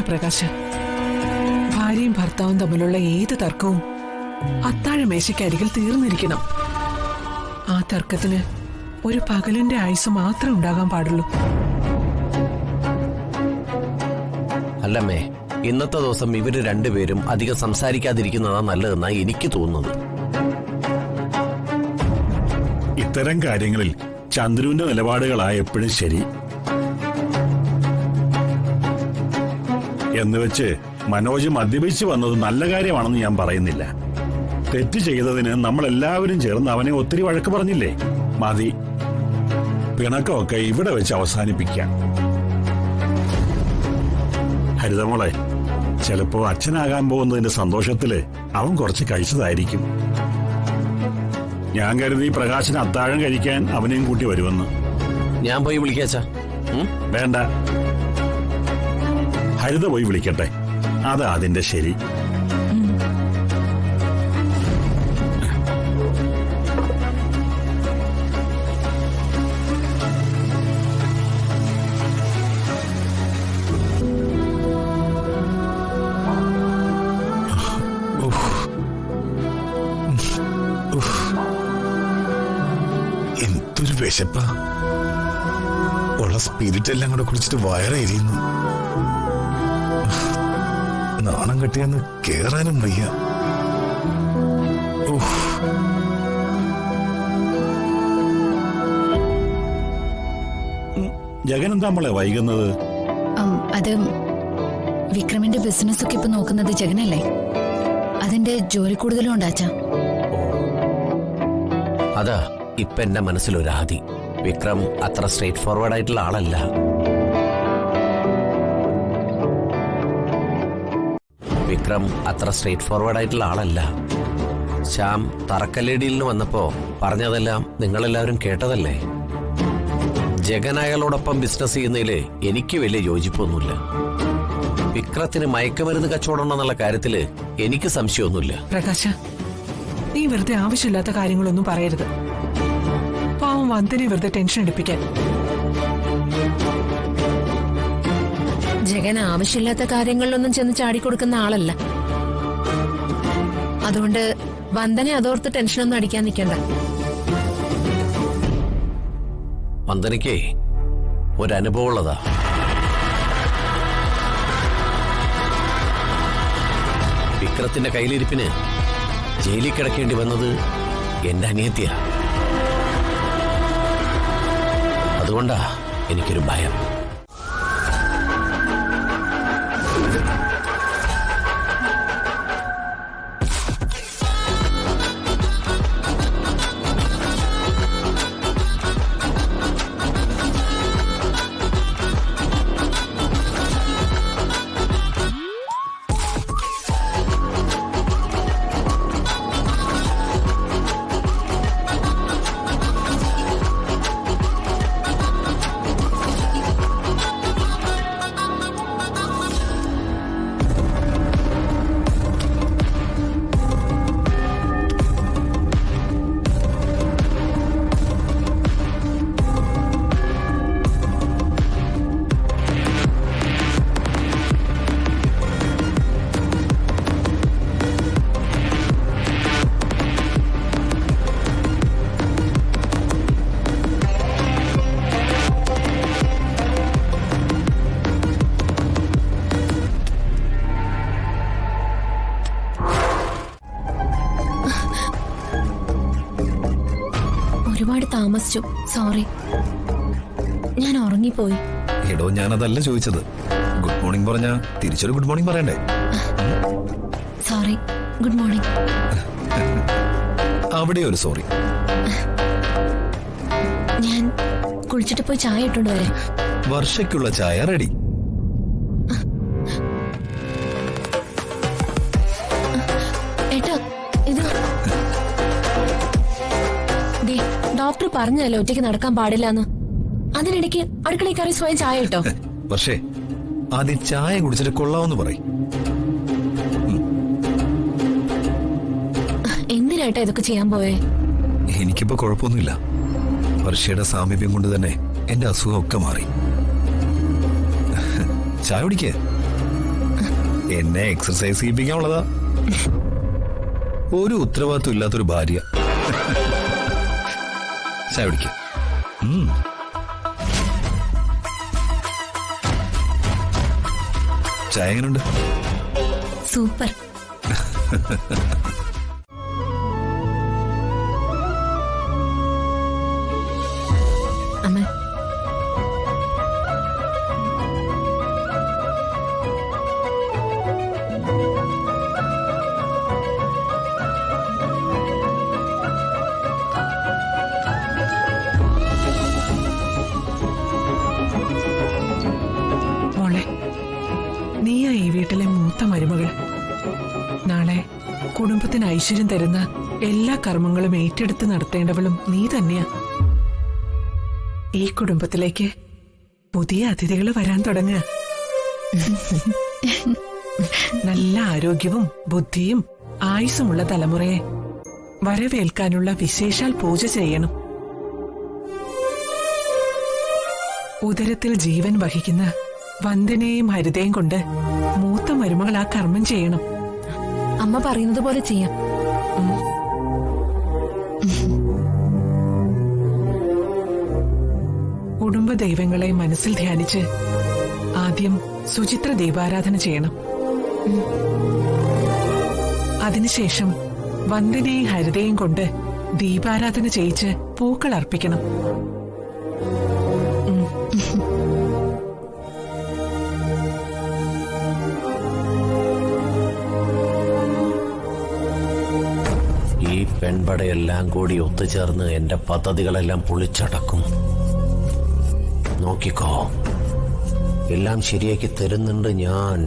പ്രകാശ്. ഭാര്യയും ഭർത്താവും തമ്മിലുള്ള ഏത് തർക്കവും അത്താഴമേശയ്ക്കരികിൽ തീർന്നിരിക്കണം. ആ തർക്കത്തിന് ഒരു പകലിന്റെ ആയുസ് മാത്രമേ ഉണ്ടാകാൻ പാടുള്ളൂ. അല്ലമ്മേ, ഇന്നത്തെ ദിവസം ഇവര് രണ്ടുപേരും അധികം സംസാരിക്കാതിരിക്കുന്നതാ നല്ലതെന്നാ എനിക്ക് തോന്നുന്നത്. ഇത്തരം കാര്യങ്ങളിൽ ചന്ദ്രുവിന്റെ നിലപാടുകളായ എപ്പോഴും ശരി. എന്നുവെച്ച് മനോജ് മദ്യപിച്ച് വന്നത് നല്ല കാര്യമാണെന്ന് ഞാൻ പറയുന്നില്ല. തെറ്റ് ചെയ്തതിന് നമ്മളെല്ലാവരും ചേർന്ന് അവനെ ഒത്തിരി വഴക്ക് പറഞ്ഞില്ലേ? മതി, പിണക്കമൊക്കെ ഇവിടെ വെച്ച് അവസാനിപ്പിക്കാം. ഹരിതമോളെ, ചിലപ്പോ അച്ഛനാകാൻ പോകുന്നതിന്റെ സന്തോഷത്തില് അവൻ കുറച്ച് കഴിച്ചതായിരിക്കും. ഞാൻ കരുതി പ്രകാശിന് അത്താഴം കഴിക്കാൻ അവനെയും കൂട്ടി വരുമെന്ന്. ഞാൻ പോയി വിളിക്കാച്ചാ? വേണ്ട, ഹരിത പോയി വിളിക്കട്ടെ, അതാ അതിന്റെ ശരി. എന്തൊരു വിശപ്പാ! ഉള്ള സ്പിരിറ്റ് എല്ലാം കൂടെ കുടിച്ചിട്ട് വയറെരിയുന്നു. നാണം കെട്ടിയാന്ന് കേറാനും വയ്യ. ജഗൻ എന്താ നമ്മളെ വൈകുന്നത്? അത് വിക്രമിന്റെ ബിസിനസ് ഒക്കെ ഇപ്പൊ നോക്കുന്നത് ജഗനല്ലേ, അതിന്റെ ജോലി കൂടുതലും ഉണ്ടാച്ചാ. അതാ ഇപ്പൊ എന്റെ മനസ്സിലൊരാദി. വിക്രം അത്ര സ്ട്രേറ്റ് ഫോർവേഡ് ആയിട്ടുള്ള ആളല്ല. ശ്യാം തറക്കല്ലേടിയിൽ നിന്ന് വന്നപ്പോ പറഞ്ഞതെല്ലാം നിങ്ങളെല്ലാവരും കേട്ടതല്ലേ? ജഗൻ അയാളോടൊപ്പം ബിസിനസ് ചെയ്യുന്നതില് എനിക്ക് വലിയ യോജിപ്പൊന്നുമില്ല. വിക്രത്തിന് മയക്കുമരുന്ന് കച്ചവടം ഉണ്ടെന്നുള്ള കാര്യത്തില് എനിക്ക് സംശയമൊന്നുമില്ല. പ്രകാശ, നീ വെറുതെ ആവശ്യമില്ലാത്ത കാര്യങ്ങളൊന്നും പറയരുത്. പാവം വന്ദനെ വെറുതെ ടെൻഷൻ എടുപ്പിക്കാൻ. ജഗൻ ആവശ്യമില്ലാത്ത കാര്യങ്ങളിലൊന്നും ചെന്ന് ചാടിക്കൊടുക്കുന്ന ആളല്ല. അതുകൊണ്ട് വന്ദനെ അതോർത്ത് ടെൻഷനൊന്നും അടിക്കാൻ നിൽക്കണ്ട. വന്ദനയ്ക്ക് ഒരനുഭവം ഉള്ളതാ. വിക്രത്തിന്റെ കയ്യിലിരിപ്പിന് ജയിലിൽ കിടക്കേണ്ടി വന്നത് എന്റെ അനിയത്തിയാ. അതുകൊണ്ടാ എനിക്കൊരു ഭയം. ഒരുപാട് താമസിച്ചു, സോറി. ഞാൻ ഉറങ്ങിപ്പോയി. എടോ, ഞാനതല്ല ചോദിച്ചത്. ഗുഡ് മോർണിംഗ് പറഞ്ഞാ തിരിച്ചൊരു ഗുഡ് മോർണിംഗ് പറയണ്ടേ? Sorry, good morning. അവിടെ ഒരു സോറി. ഞാൻ കുളിച്ചിട്ട് പോയി ചായ ഇട്ടുകൊണ്ട് വരാം. വർഷയ്ക്കുള്ള ചായ റെഡി. ഏട്ടാ, ഇത് ഡോക്ടർ പറഞ്ഞല്ലോ ഒറ്റയ്ക്ക് നടക്കാൻ പാടില്ലെന്ന്. അതിനിടയ്ക്ക് അടുക്കളയിൽ കയറി സ്വയം ചായ ഇട്ടോ? പക്ഷേ ആദ്യം ചായ കുടിച്ചിട്ട് കൊള്ളാമെന്ന് പറയും. എന്തിനായിട്ടാ ഇതൊക്കെ ചെയ്യാൻ പോയേ? എനിക്കിപ്പോ കുഴപ്പമൊന്നുമില്ല. വർഷയുടെ സാമീപ്യം കൊണ്ട് തന്നെ എന്റെ അസുഖമൊക്കെ മാറി. ചായ കുടിക്കേ? എന്നെ എക്സർസൈസ് ചെയ്യിപ്പിക്കാനുള്ളതാ. ഒരു ഉത്തരവാദിത്വം ഇല്ലാത്തൊരു ഭാര്യ. ചായ കുടിക്ക. ചായ എങ്ങനെയുണ്ട്? സൂപ്പർ. അമ്മ, മോളെ, നീയാ ഈ വീട്ടിലെ മൂത്ത മരുമകൾ. നാളെ കുടുംബത്തിന് ഐശ്വര്യം തരുന്ന എല്ലാ കർമ്മങ്ങളും ഏറ്റെടുത്ത് നടത്തേണ്ടവളും നീ തന്നെയാ. ഈ കുടുംബത്തിലേക്ക് പുതിയ അതിഥികൾ വരാൻ തുടങ്ങുക. നല്ല ആരോഗ്യവും ബുദ്ധിയും ആയുസ്സുമുള്ള തലമുറയെ വരവേൽക്കാനുള്ള വിശേഷാൽ പൂജ ചെയ്യണം. ഉദരത്തിൽ ജീവൻ വഹിക്കുന്ന വന്ദനയും ഹരിതയും കൊണ്ട് മൂത്ത മരുമകൾ ആ കർമ്മം ചെയ്യണം. അമ്മ പറയുന്നത് പോലെ ചെയ്യാം. കുടുംബ ദൈവങ്ങളെ മനസ്സിൽ ധ്യാനിച്ച് ആദ്യം സുചിത്ര ദീപാരാധന ചെയ്യണം. അതിനുശേഷം വന്ദനയും ഹരിതയും കൊണ്ട് ദീപാരാധന ചെയ്യിച്ച് പൂക്കൾ അർപ്പിക്കണം. ഈ പെൺപടയെല്ലാം കൂടി ഒത്തുചേർന്ന് എന്റെ പദ്ധതികളെല്ലാം പൊളിച്ചടക്കും. നോക്കിക്കോ, എല്ലാം ശരിയാക്കി തരുന്നുണ്ട് ഞാൻ.